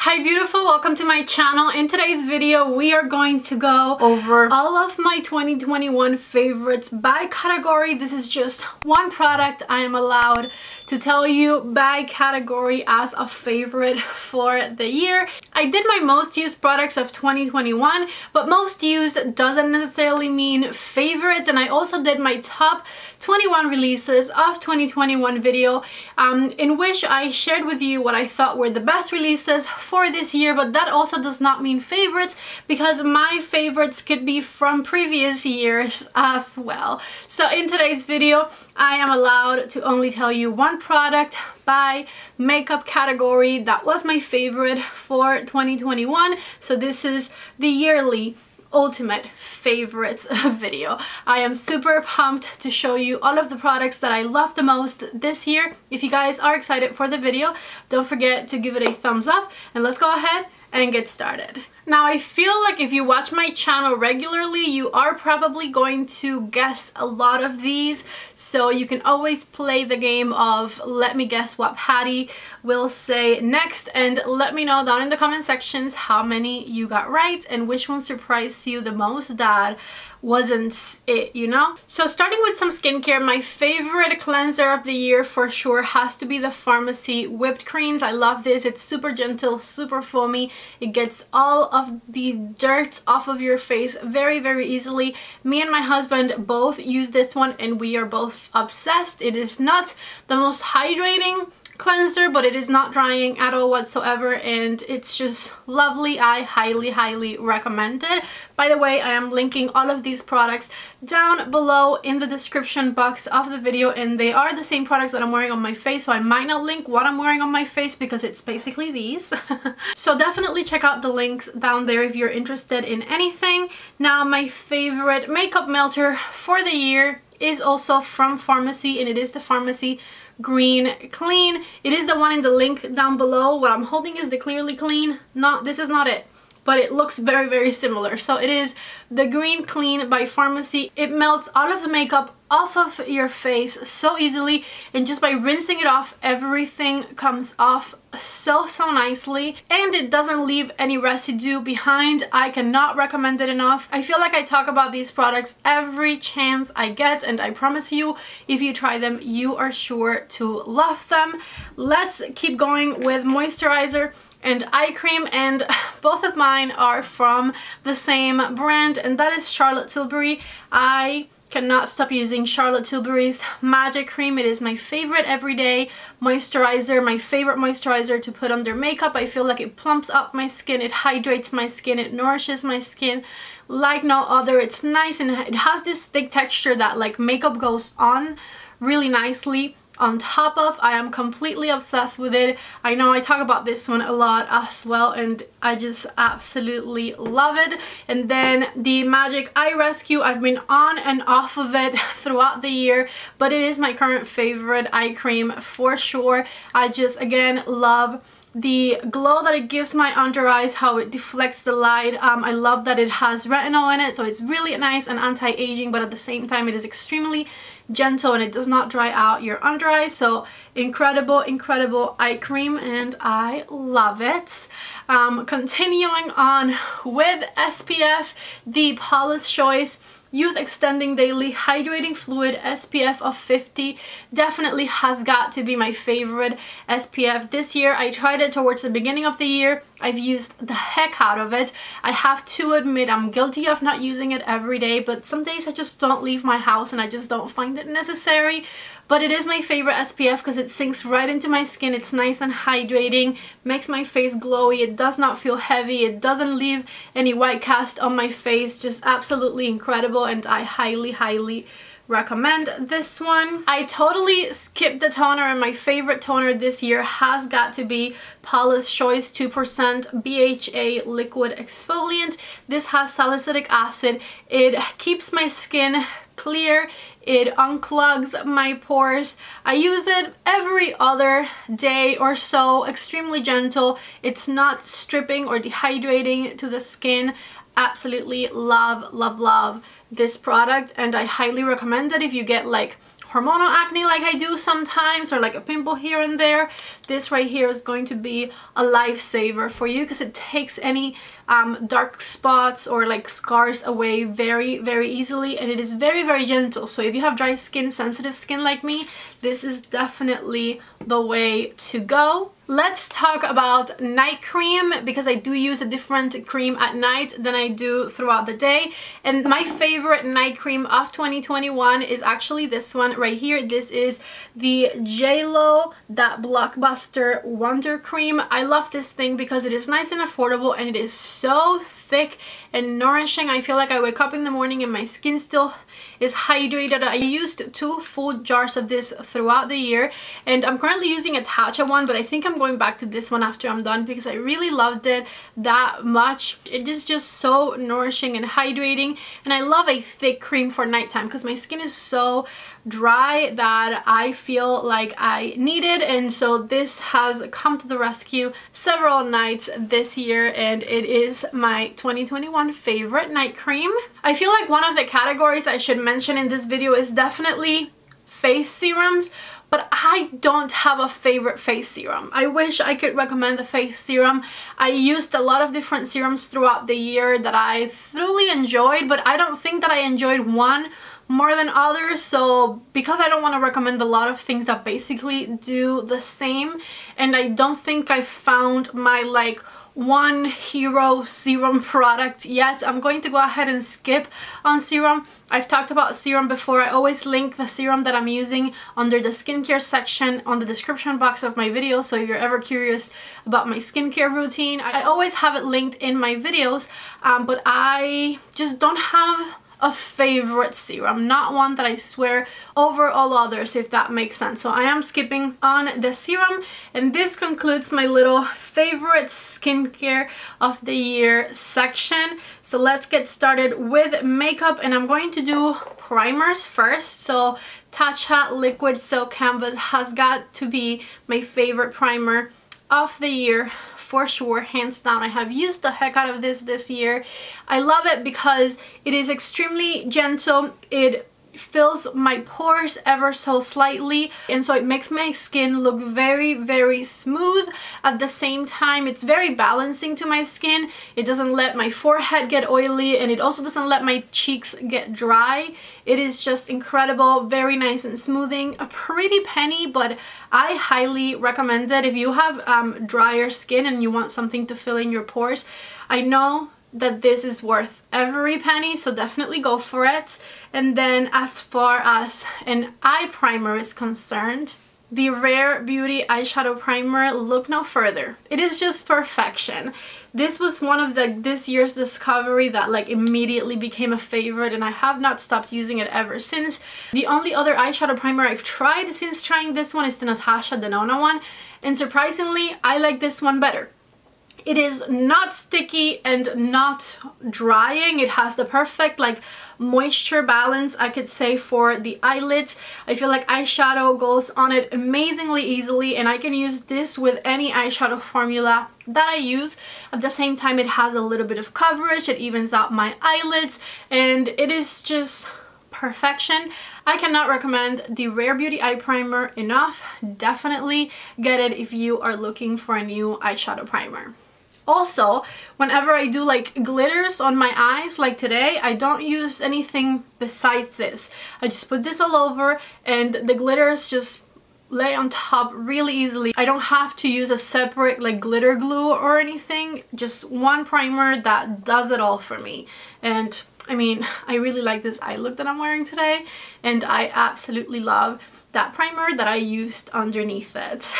Hi beautiful, welcome to my channel. In today's video we are going to go over all of my 2021 favorites by category. This is just one product I am allowed to tell you by category as a favorite for the year. I did my most used products of 2021, but most used doesn't necessarily mean favorites, and I also did my top 21 releases of 2021 video in which I shared with you what I thought were the best releases for this year, but that also does not mean favorites because my favorites could be from previous years as well. So in today's video I am allowed to only tell you one product by makeup category that was my favorite for 2021. So this is the yearly ultimate favorites video. I am super pumped to show you all of the products that I love the most this year. If you guys are excited for the video, don't forget to give it a thumbs up, and let's go ahead and get started. Now, I feel like if you watch my channel regularly, you are probably going to guess a lot of these, so you can always play the game of let me guess what Patty will say next, and let me know down in the comment sections how many you got right and which one surprised you the most that wasn't it, you know? So starting with some skincare, my favorite cleanser of the year for sure has to be the Pharmacy whipped creams. I love this. It's super gentle, super foamy. It gets all of the dirt off of your face very, very easily. Me and my husband both use this one and we are both obsessed. It is not the most hydrating cleanser, but it is not drying at all whatsoever, and it's just lovely. I highly recommend it. By the way, I am linking all of these products down below in the description box of the video, and they are the same products that I'm wearing on my face, so I might not link what I'm wearing on my face because it's basically these. So definitely check out the links down there if you're interested in anything. Now, my favorite makeup melter for the year is also from Pharmacy, and it is the Pharmacy Green Clean. It is the one in the link down below. What I'm holding is the Clearly Clean. No, this is not it, but it looks very similar. So it is the Green Clean by Pharmacy. It melts all of the makeup off of your face so easily, and just by rinsing it off, everything comes off so nicely, and it doesn't leave any residue behind. I cannot recommend it enough. I feel like I talk about these products every chance I get, and I promise you, if you try them, you are sure to love them. Let's keep going with moisturizer and eye cream, and both of mine are from the same brand, and that is Charlotte Tilbury. I cannot stop using Charlotte Tilbury's Magic Cream. It is my favorite everyday moisturizer, my favorite moisturizer to put under makeup. I feel like it plumps up my skin, it hydrates my skin, it nourishes my skin like no other. It's nice, and it has this thick texture that like makeup goes on really nicely on top of. I am completely obsessed with it. I know I talk about this one a lot as well, and I just absolutely love it. And then the Magic Eye Rescue, I've been on and off of it throughout the year, but it is my current favorite eye cream for sure. I just again love the glow that it gives my under eyes, how it deflects the light. I love that it has retinol in it, so it's really nice and anti-aging, but at the same time it is extremely gentle and it does not dry out your under eyes. So incredible eye cream, and I love it. Continuing on with SPF, the Paula's Choice Youth Extending Daily Hydrating Fluid SPF of 50 definitely has got to be my favorite SPF this year. I tried it towards the beginning of the year. I've used the heck out of it. I have to admit I'm guilty of not using it every day, but some days I just don't leave my house and I just don't find it necessary. But it is my favorite SPF because it sinks right into my skin. It's nice and hydrating, makes my face glowy, it does not feel heavy, it doesn't leave any white cast on my face. Just absolutely incredible, and I highly recommend this one. I totally skipped the toner, and my favorite toner this year has got to be Paula's Choice 2% BHA Liquid Exfoliant. This has salicylic acid. It keeps my skin clear, it unclogs my pores. I use it every other day or so. Extremely gentle. It's not stripping or dehydrating to the skin. Absolutely love this product, and I highly recommend it if you get like hormonal acne like I do sometimes, or like a pimple here and there, this right here is going to be a lifesaver for you because it takes any dark spots or like scars away very, very easily, and it is very, very gentle. So if you have dry skin, sensitive skin like me, this is definitely the way to go. Let's talk about night cream, because I do use a different cream at night than I do throughout the day. And my favorite night cream of 2021 is actually this one right here. This is the JLo That Blockbuster Wonder Cream. I love this thing because it is nice and affordable, and it is so thick and nourishing. I feel like I wake up in the morning and my skin still is hydrated. I used 2 full jars of this throughout the year, and I'm currently using a Tatcha one, but I think I'm going back to this one after I'm done because I really loved it that much. It is just so nourishing and hydrating, and I love a thick cream for nighttime because my skin is so dry that I feel like I need it, and so this has come to the rescue several nights this year, and it is my 2021 favorite night cream. I feel like one of the categories I should mention in this video is definitely face serums, but I don't have a favorite face serum. I wish I could recommend a face serum. I used a lot of different serums throughout the year that I thoroughly enjoyed, but I don't think that I enjoyed one more than others. So because I don't want to recommend a lot of things that basically do the same, and I don't think I found my like one hero serum product yet, I'm going to go ahead and skip on serum. I've talked about serum before. I always link the serum that I'm using under the skincare section on the description box of my video, so if you're ever curious about my skincare routine, I always have it linked in my videos, but I just don't have a favorite serum, not one that I swear over all others, if that makes sense. So I am skipping on the serum, and this concludes my little favorite skincare of the year section. So let's get started with makeup, and I'm going to do primers first. So Tatcha Liquid Silk Canvas has got to be my favorite primer of the year for sure, hands down. I have used the heck out of this year. I love it because it is extremely gentle. It fills my pores ever so slightly, and so it makes my skin look very, very smooth. At the same time, it's very balancing to my skin. It doesn't let my forehead get oily, and it also doesn't let my cheeks get dry. It is just incredible, very nice and smoothing. A pretty penny, but I highly recommend it if you have drier skin and you want something to fill in your pores. I know that this is worth every penny, so definitely go for it. And then as far as an eye primer is concerned, the Rare Beauty eyeshadow primer, look no further. It is just perfection. This was one of this year's discovery that like immediately became a favorite, and I have not stopped using it ever since. The only other eyeshadow primer I've tried since trying this one is the Natasha Denona one, and surprisingly I like this one better. It is not sticky and not drying. It has the perfect like moisture balance, I could say, for the eyelids. I feel like eyeshadow goes on it amazingly easily, and I can use this with any eyeshadow formula that I use. At the same time, it has a little bit of coverage. It evens out my eyelids, and it is just perfection. I cannot recommend the Rare Beauty eye primer enough. Definitely get it if you are looking for a new eyeshadow primer. Also, whenever I do like glitters on my eyes, like today, I don't use anything besides this. I just put this all over, and the glitters just lay on top really easily. I don't have to use a separate like glitter glue or anything. Just one primer that does it all for me. And I mean, I really like this eye look that I'm wearing today, and I absolutely love that primer that I used underneath it.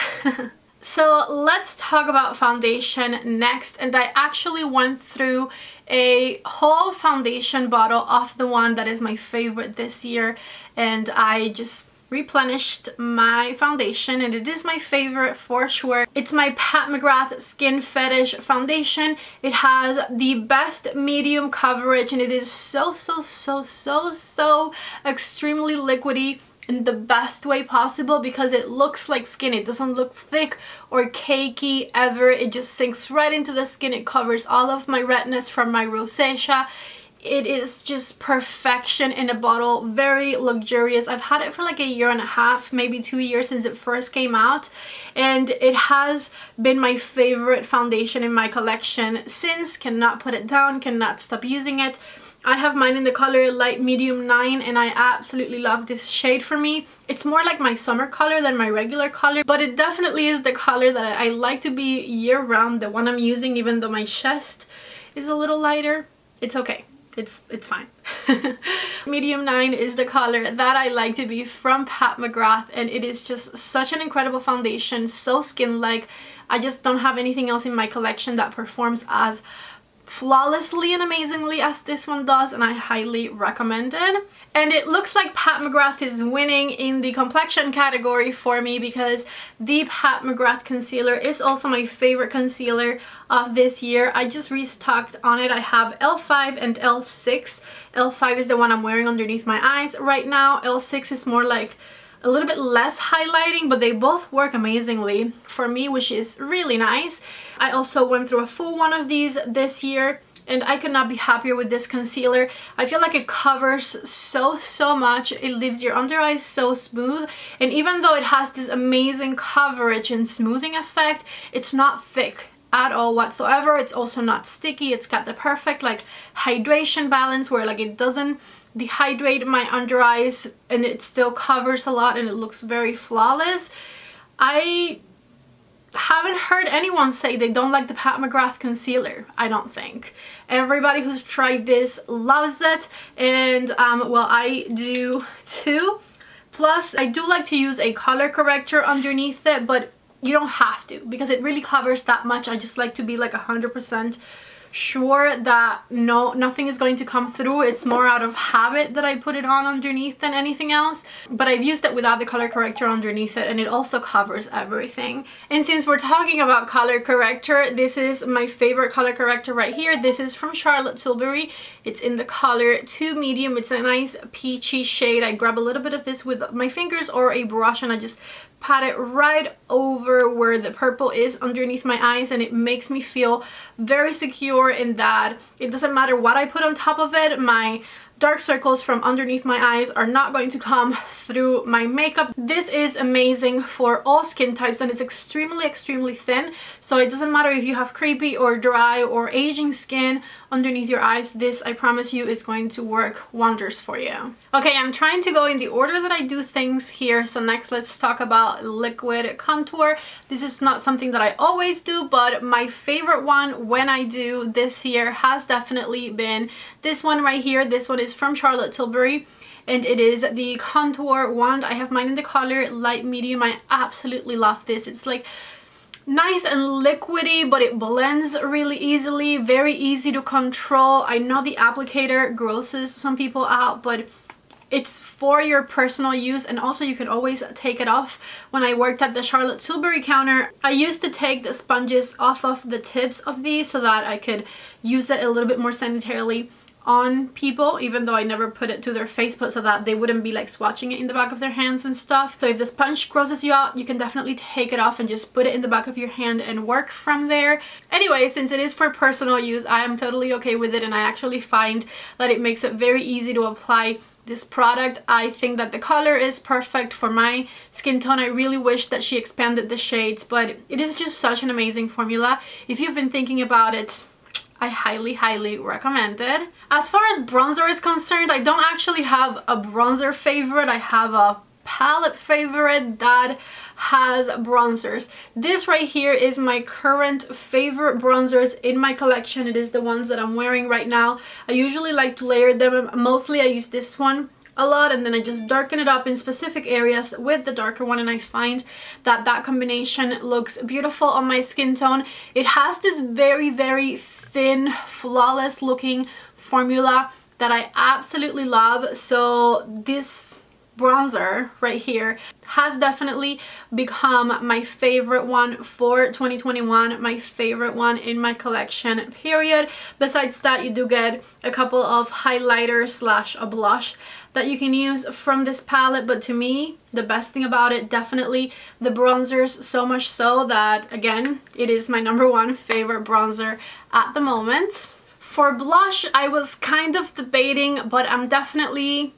So let's talk about foundation next, and I actually went through a whole foundation bottle of the one that is my favorite this year, and I just replenished my foundation, and it is my favorite for sure. It's my Pat McGrath Skin Fetish foundation. It has the best medium coverage, and it is so extremely liquidy in the best way possible, because it looks like skin. It doesn't look thick or cakey ever. It just sinks right into the skin. It covers all of my redness from my rosacea It is just perfection in a bottle, very luxurious. I've had it for like a year and a half, maybe 2 years since it first came out, and it has been my favorite foundation in my collection since. Cannot put it down, cannot stop using it. I have mine in the color light medium 9, and I absolutely love this shade. For me, it's more like my summer color than my regular color, but it definitely is the color that I like to be year-round, the one I'm using, even though my chest is a little lighter. It's okay. It's fine. Medium 9 is the color that I like to be from Pat McGrath, and it is just such an incredible foundation, so skin-like. I just don't have anything else in my collection that performs as flawlessly and amazingly as this one does, and I highly recommend it. And it looks like Pat McGrath is winning in the complexion category for me, because the Pat McGrath concealer is also my favorite concealer of this year. I just restocked on it. I have L5 and L6. L5 is the one I'm wearing underneath my eyes right now. L6 is more like a little bit less highlighting, but they both work amazingly for me, which is really nice. I also went through a full one of these this year, and I could not be happier with this concealer. I feel like it covers so much. It leaves your under eyes so smooth, and even though it has this amazing coverage and smoothing effect, it's not thick at all whatsoever. It's also not sticky. It's got the perfect like hydration balance where like it doesn't dehydrate my under eyes, and it still covers a lot, and it looks very flawless. I haven't heard anyone say they don't like the Pat McGrath concealer. I don't think. Everybody who's tried this loves it, and well, I do too. Plus, I do like to use a color corrector underneath it, but you don't have to, because it really covers that much. I just like to be like 100% sure that nothing is going to come through. It's more out of habit that I put it on underneath than anything else, but I've used it without the color corrector underneath it, and it also covers everything. And since we're talking about color corrector, this is my favorite color corrector right here. This is from Charlotte Tilbury. It's in the color 2 medium. It's a nice peachy shade. I grab a little bit of this with my fingers or a brush, and I just pat it right over where the purple is underneath my eyes, and it makes me feel very secure in that it doesn't matter what I put on top of it, my dark circles from underneath my eyes are not going to come through my makeup. This is amazing for all skin types, and it's extremely thin, so it doesn't matter if you have crepey or dry or aging skin underneath your eyes. This, I promise you, is going to work wonders for you. Okay, I'm trying to go in the order that I do things here. So next, let's talk about liquid contour. This is not something that I always do, but my favorite one when I do this year has definitely been this one right here. This one is from Charlotte Tilbury, and it is the contour wand. I have mine in the color light medium. I absolutely love this. It's like nice and liquidy, but it blends really easily, very easy to control. I know the applicator grosses some people out, but it's for your personal use, and also you can always take it off. When I worked at the Charlotte Tilbury counter, I used to take the sponges off of the tips of these so that I could use it a little bit more sanitarily on people, even though I never put it to their face, but so that they wouldn't be like swatching it in the back of their hands and stuff. So if the sponge grosses you out, you can definitely take it off and just put it in the back of your hand and work from there. Anyway, since it is for personal use, I am totally okay with it, and I actually find that it makes it very easy to apply this product. I think that the color is perfect for my skin tone. I really wish that she expanded the shades, but it is just such an amazing formula. If you've been thinking about it, I highly recommend it. As far as bronzer is concerned, I don't actually have a bronzer favorite. I have a palette favorite that has bronzers. This right here is my current favorite bronzers in my collection. It is the ones that I'm wearing right now. I usually like to layer them. Mostly I use this one a lot, and then I just darken it up in specific areas with the darker one, and I find that that combination looks beautiful on my skin tone. It has this very thin, flawless looking formula that I absolutely love. So this bronzer right here has definitely become my favorite one for 2021, my favorite one in my collection, period. Besides that, you do get a couple of highlighters slash a blush that you can use from this palette, but to me, the best thing about it, definitely the bronzers, so much so that, again, it is my #1 favorite bronzer at the moment. For blush, I was kind of debating, but I'm definitely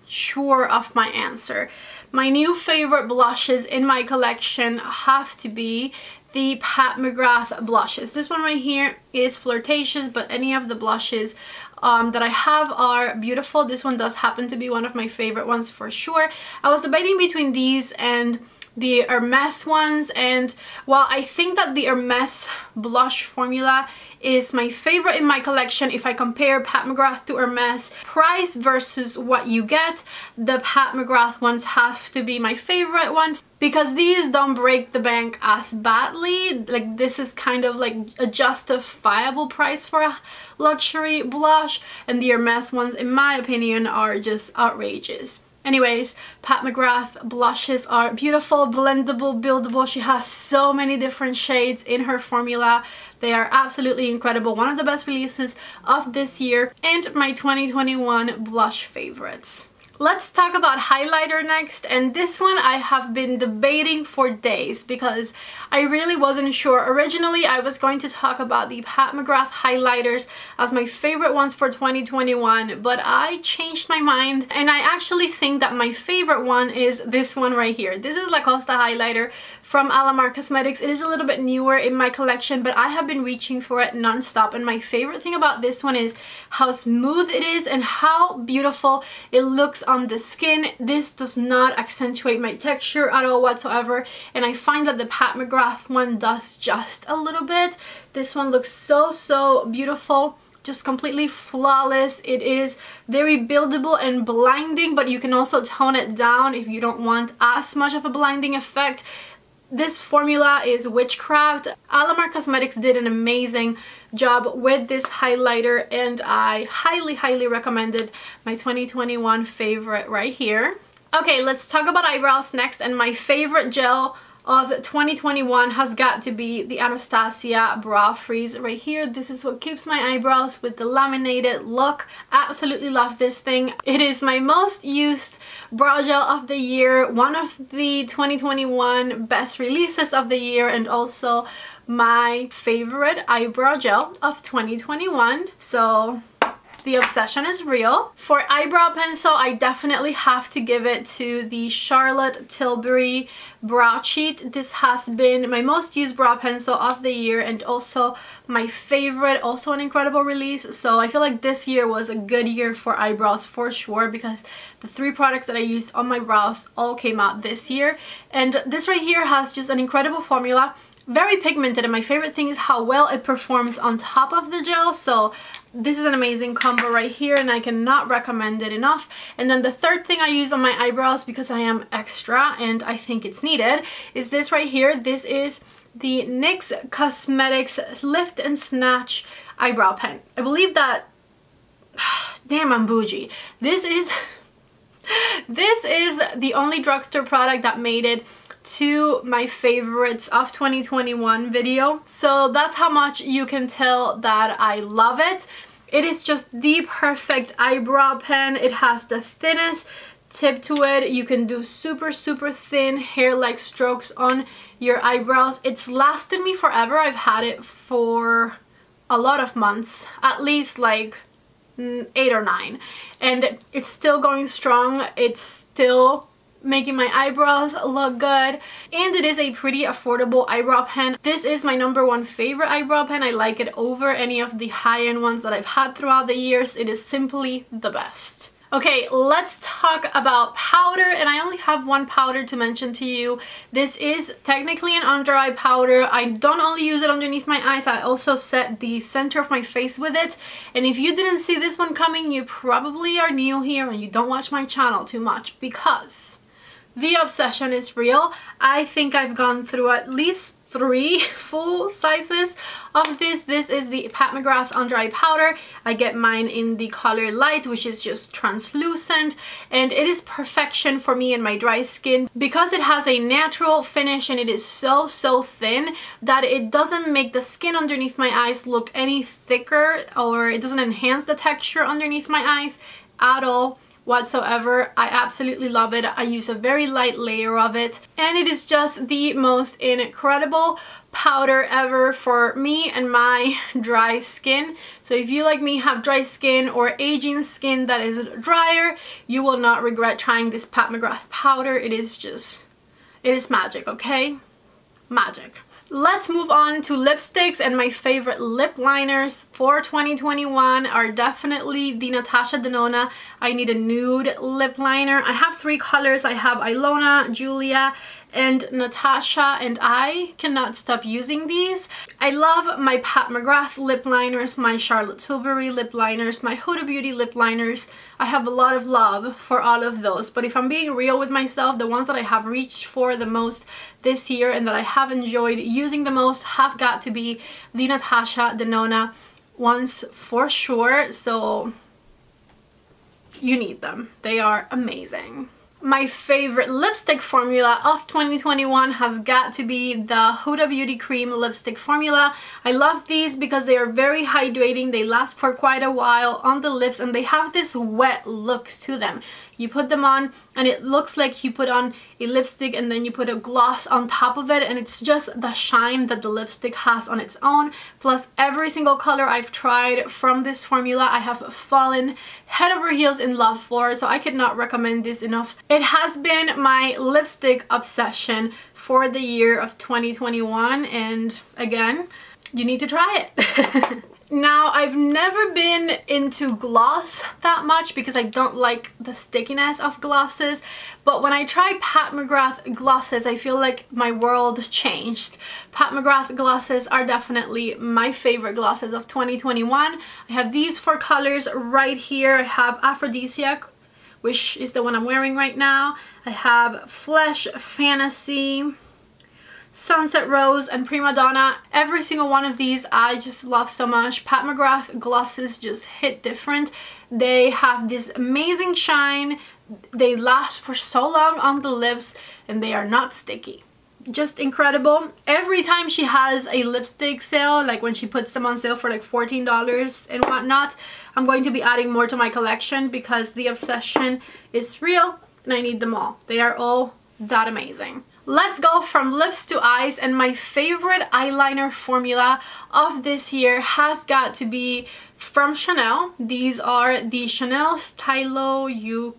sure of my answer. My new favorite blushes in my collection have to be the Pat McGrath blushes. This one right here is flirtatious, but any of the blushes that I have are beautiful. This one does happen to be one of my favorite ones for sure. I was debating between these and the Hermes ones, and while I think that the Hermes blush formula is my favorite in my collection, if I compare Pat McGrath to Hermes price versus what you get, the Pat McGrath ones have to be my favorite ones because these don't break the bank as badly. Like, this is kind of like a justifiable price for a luxury blush, and the Hermes ones, in my opinion, are just outrageous. Anyways, Pat McGrath blushes are beautiful, blendable, buildable. She has so many different shades in her formula. They are absolutely incredible. One of the best releases of this year and my 2021 blush favorites. Let's talk about highlighter next, and this one I have been debating for days because I really wasn't sure. Originally, I was going to talk about the Pat McGrath highlighters as my favorite ones for 2021, but I changed my mind and I actually think that my favorite one is this one right here. This is La Costa highlighter from Alamar Cosmetics. It is a little bit newer in my collection, but I have been reaching for it non-stop, and my favorite thing about this one is how smooth it is and how beautiful it looks on the skin. This does not accentuate my texture at all whatsoever, and I find that the Pat McGrath one does just a little bit. This one looks so beautiful, just completely flawless. It is very buildable and blinding, but you can also tone it down if you don't want as much of a blinding effect. This formula is witchcraft. Alamar Cosmetics did an amazing job with this highlighter, and I highly recommend it. My 2021 favorite right here. Okay, let's talk about eyebrows next, and my favorite gel of 2021 has got to be the Anastasia Brow Freeze right here. This is what keeps my eyebrows with the laminated look. Absolutely love this thing. It is my most used brow gel of the year, one of the 2021 best releases of the year, and also my favorite eyebrow gel of 2021. So the obsession is real. For eyebrow pencil, I definitely have to give it to the Charlotte Tilbury Brow Cheat. This has been my most used brow pencil of the year and also my favorite, also an incredible release. So I feel like this year was a good year for eyebrows for sure, because the 3 products that I used on my brows all came out this year. And this right here has just an incredible formula. Very pigmented, and my favorite thing is how well it performs on top of the gel. So this is an amazing combo right here, and I cannot recommend it enough. And then the third thing I use on my eyebrows, because I am extra and I think it's needed, is this right here. This is the NYX Cosmetics Lift and Snatch Eyebrow Pen. I believe that, damn, I'm bougie. This is the only drugstore product that made it to my favorites of 2021 video. So that's how much you can tell that I love it. It is just the perfect eyebrow pen. It has the thinnest tip to it. You can do super thin hair-like strokes on your eyebrows. It's lasted me forever. I've had it for a lot of months, at least like 8 or 9, and it's still going strong. It's still making my eyebrows look good, and it is a pretty affordable eyebrow pen. This is my #1 favorite eyebrow pen. I like it over any of the high-end ones that I've had throughout the years. It is simply the best. Okay, let's talk about powder, and I only have one powder to mention to you. This is technically an under eye powder. I don't only use it underneath my eyes, I also set the center of my face with it. And if you didn't see this one coming, you probably are new here and you don't watch my channel too much, because the obsession is real. I think I've gone through at least 3 full sizes of this. This is the Pat McGrath Under Eye Powder. I get mine in the color Light, which is just translucent, and it is perfection for me and my dry skin because it has a natural finish and it is so thin that it doesn't make the skin underneath my eyes look any thicker, or it doesn't enhance the texture underneath my eyes at all whatsoever. I absolutely love it. I use a very light layer of it, and it is just the most incredible powder ever for me and my dry skin. So if you, like me, have dry skin or aging skin that is drier, you will not regret trying this Pat McGrath powder. It is magic, okay? Magic. Let's move on to lipsticks, and my favorite lip liners for 2021 are definitely the Natasha Denona I Need a Nude lip liner. I have 3 colors. I have Ilona, Julia, and Natasha, and I cannot stop using these. I love my Pat McGrath lip liners, my Charlotte Tilbury lip liners, my Huda Beauty lip liners. I have a lot of love for all of those, but if I'm being real with myself, the ones that I have reached for the most this year and that I have enjoyed using the most have got to be the Natasha Denona ones for sure. So you need them. They are amazing. My favorite lipstick formula of 2021 has got to be the Huda Beauty Cream lipstick formula. I love these because they are very hydrating. They last for quite a while on the lips, and they have this wet look to them. You put them on and it looks like you put on a lipstick and then you put a gloss on top of it, and it's just the shine that the lipstick has on its own. Plus, every single color I've tried from this formula I have fallen head over heels in love for, so I could not recommend this enough. It has been my lipstick obsession for the year of 2021, and again, you need to try it. Now, I've never been into gloss that much because I don't like the stickiness of glosses, but when I try Pat McGrath glosses, I feel like my world changed. Pat McGrath glosses are definitely my favorite glosses of 2021. I have these 4 colors right here. I have Aphrodisiac, which is the one I'm wearing right now. I have Flesh, Fantasy, Sunset Rose, and Prima Donna. Every single one of these I just love so much. Pat McGrath glosses just hit different. They have this amazing shine. They last for so long on the lips, and they are not sticky. Just incredible. Every time she has a lipstick sale, like when she puts them on sale for like $14 and whatnot, I'm going to be adding more to my collection because the obsession is real and I need them all. They are all that amazing. Let's go from lips to eyes, and my favorite eyeliner formula of this year has got to be from Chanel. These are the Chanel Stylo Yeux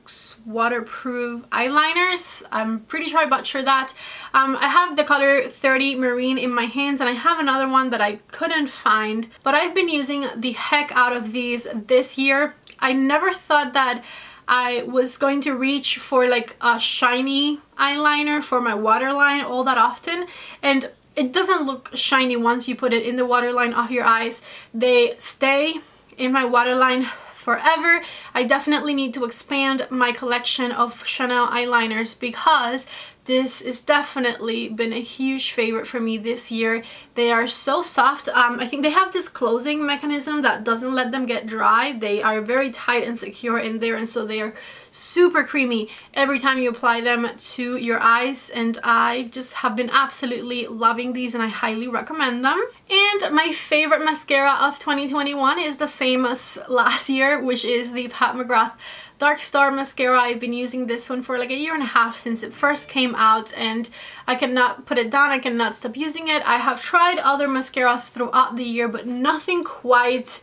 waterproof eyeliners. I'm pretty sure I butchered that. I have the color 30 Marine in my hands, and I have another one that I couldn't find, but I've been using the heck out of these this year. I never thought that I was going to reach for like a shiny eyeliner for my waterline all that often, and it doesn't look shiny once you put it in the waterline of your eyes. They stay in my waterline forever. I definitely need to expand my collection of Chanel eyeliners because this has definitely been a huge favorite for me this year. They are so soft. I think they have this closing mechanism that doesn't let them get dry. They are very tight and secure in there, and so they are super creamy every time you apply them to your eyes, and I just have been absolutely loving these and I highly recommend them. And my favorite mascara of 2021 is the same as last year, which is the Pat McGrath Dark Star mascara. I've been using this one for like 1.5 years since it first came out, and I cannot put it down. I cannot stop using it. I have tried other mascaras throughout the year, but nothing quite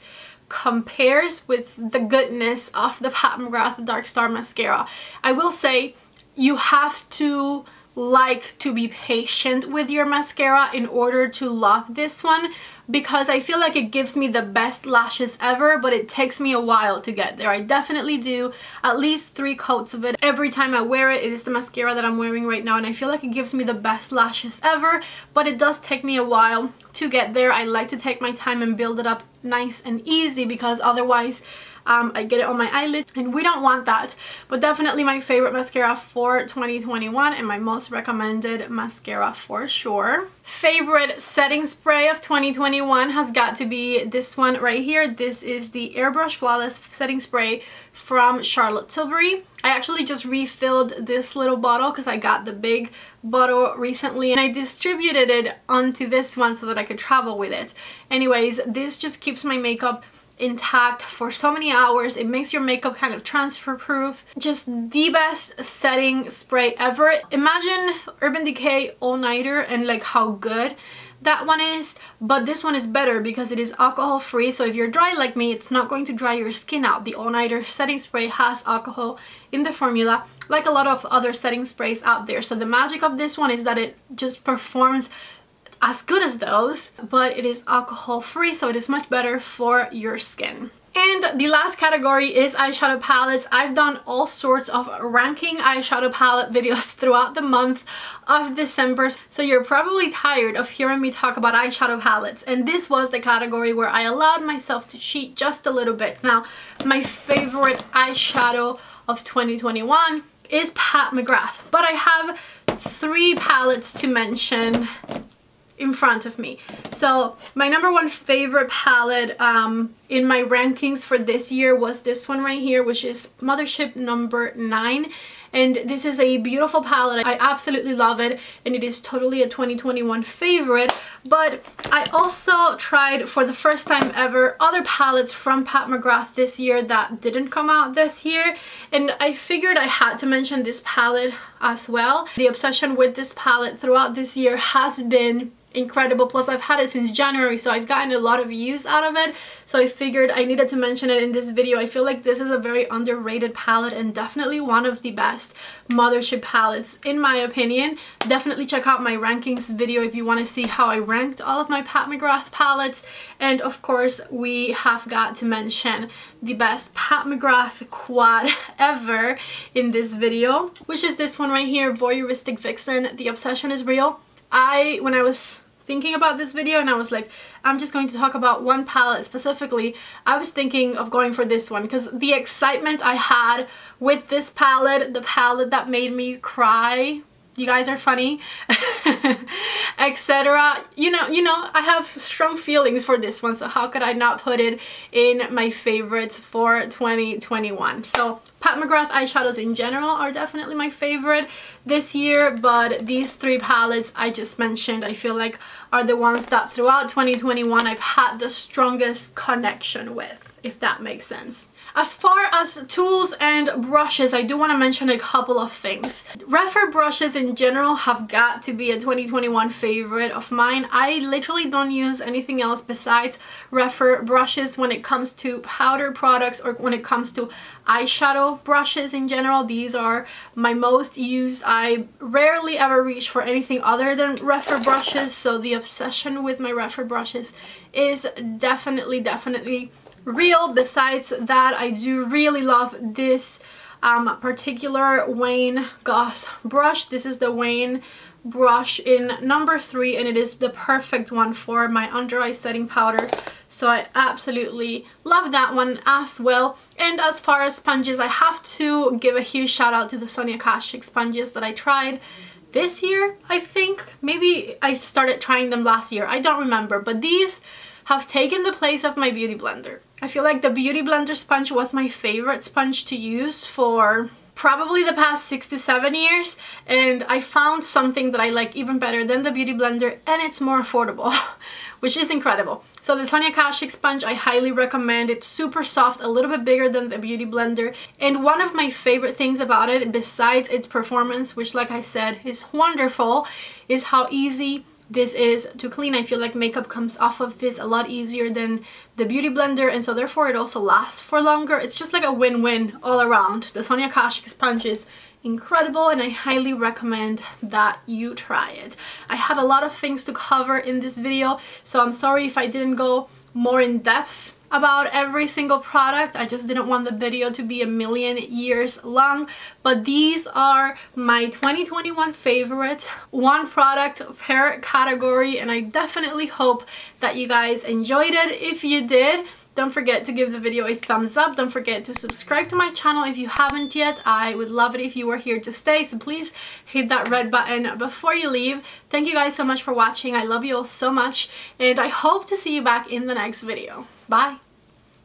compares with the goodness of the Pat McGrath Dark Star mascara. I will say you have to like to be patient with your mascara in order to love this one, because I feel like it gives me the best lashes ever, but it takes me a while to get there. I definitely do at least 3 coats of it every time I wear it. It is the mascara that I'm wearing right now, and I feel like it gives me the best lashes ever, but it does take me a while to get there. I like to take my time and build it up nice and easy, because otherwise I get it on my eyelids, and we don't want that. But definitely my favorite mascara for 2021 and my most recommended mascara for sure. Favorite setting spray of 2021 has got to be this one right here. This is the Airbrush Flawless Setting Spray from Charlotte Tilbury. I actually just refilled this little bottle because I got the big bottle recently, and I distributed it onto this one so that I could travel with it. Anyways, this just keeps my makeup intact for so many hours. It makes your makeup kind of transfer proof. Just the best setting spray ever. Imagine Urban Decay All Nighter and like how good that one is, but this one is better because it is alcohol free. So if you're dry like me, it's not going to dry your skin out. The All Nighter setting spray has alcohol in the formula, like a lot of other setting sprays out there. So the magic of this one is that it just performs as good as those, but it is alcohol free, so it is much better for your skin. And the last category is eyeshadow palettes. I've done all sorts of ranking eyeshadow palette videos throughout the month of December, so you're probably tired of hearing me talk about eyeshadow palettes, and this was the category where I allowed myself to cheat just a little bit. Now, my favorite eyeshadow of 2021 is Pat McGrath, but I have 3 palettes to mention in front of me. So my number one favorite palette in my rankings for this year was this one right here, which is Mothership number 9. And this is a beautiful palette. I absolutely love it, and it is totally a 2021 favorite. But I also tried for the first time ever other palettes from Pat McGrath this year that didn't come out this year, and I figured I had to mention this palette as well. The obsession with this palette throughout this year has been incredible. Plus I've had it since January, so I've gotten a lot of use out of it, so I figured I needed to mention it in this video. I feel like this is a very underrated palette and definitely one of the best Mothership palettes in my opinion. Definitely check out my rankings video if you want to see how I ranked all of my Pat McGrath palettes. And of course we have got to mention the best Pat McGrath quad ever in this video, which is this one right here, Voyeuristic Vixen. The obsession is real. When I was thinking about this video and I was like, I'm just going to talk about one palette specifically, I was thinking of going for this one because the excitement I had with this palette, the palette that made me cry, you guys are funny, etc. You know, I have strong feelings for this one, so how could I not put it in my favorites for 2021? So Pat McGrath eyeshadows in general are definitely my favorite this year, but these 3 palettes I just mentioned I feel like are the ones that throughout 2021 I've had the strongest connection with, if that makes sense. As far as tools and brushes, I do want to mention a couple of things. Refer brushes in general have got to be a 2021 favorite of mine. I literally don't use anything else besides Refer brushes when it comes to powder products or when it comes to eyeshadow brushes in general. These are my most used. I rarely ever reach for anything other than Refer brushes, so the obsession with my Refer brushes is definitely real. Besides that, I do really love this particular Wayne Goss brush. This is the Wayne brush in number 3, and it is the perfect one for my under eye setting powder, so I absolutely love that one as well. And as far as sponges, I have to give a huge shout out to the Sonia Kashuk sponges that I tried this year. I think maybe I started trying them last year, I don't remember, but these have taken the place of my beauty blender. I feel like the beauty blender sponge was my favorite sponge to use for probably the past 6 to 7 years, and I found something that I like even better than the beauty blender, and it's more affordable, which is incredible. So the Sonia Kashuk sponge I highly recommend. It's super soft, a little bit bigger than the beauty blender, and one of my favorite things about it, besides its performance, which like I said is wonderful, is how easy this is to clean. I feel like makeup comes off of this a lot easier than the beauty blender, and so therefore it also lasts for longer. It's just like a win-win all around. The Sonia Kashuk sponge is incredible, and I highly recommend that you try it. I had a lot of things to cover in this video, so I'm sorry if I didn't go more in depth about every single product. I just didn't want the video to be a million years long, but these are my 2021 favorites, one product per category, and I definitely hope that you guys enjoyed it. If you did, don't forget to give the video a thumbs up. Don't forget to subscribe to my channel if you haven't yet. I would love it if you were here to stay, so please hit that red button before you leave. Thank you guys so much for watching. I love you all so much, and I hope to see you back in the next video. Bye!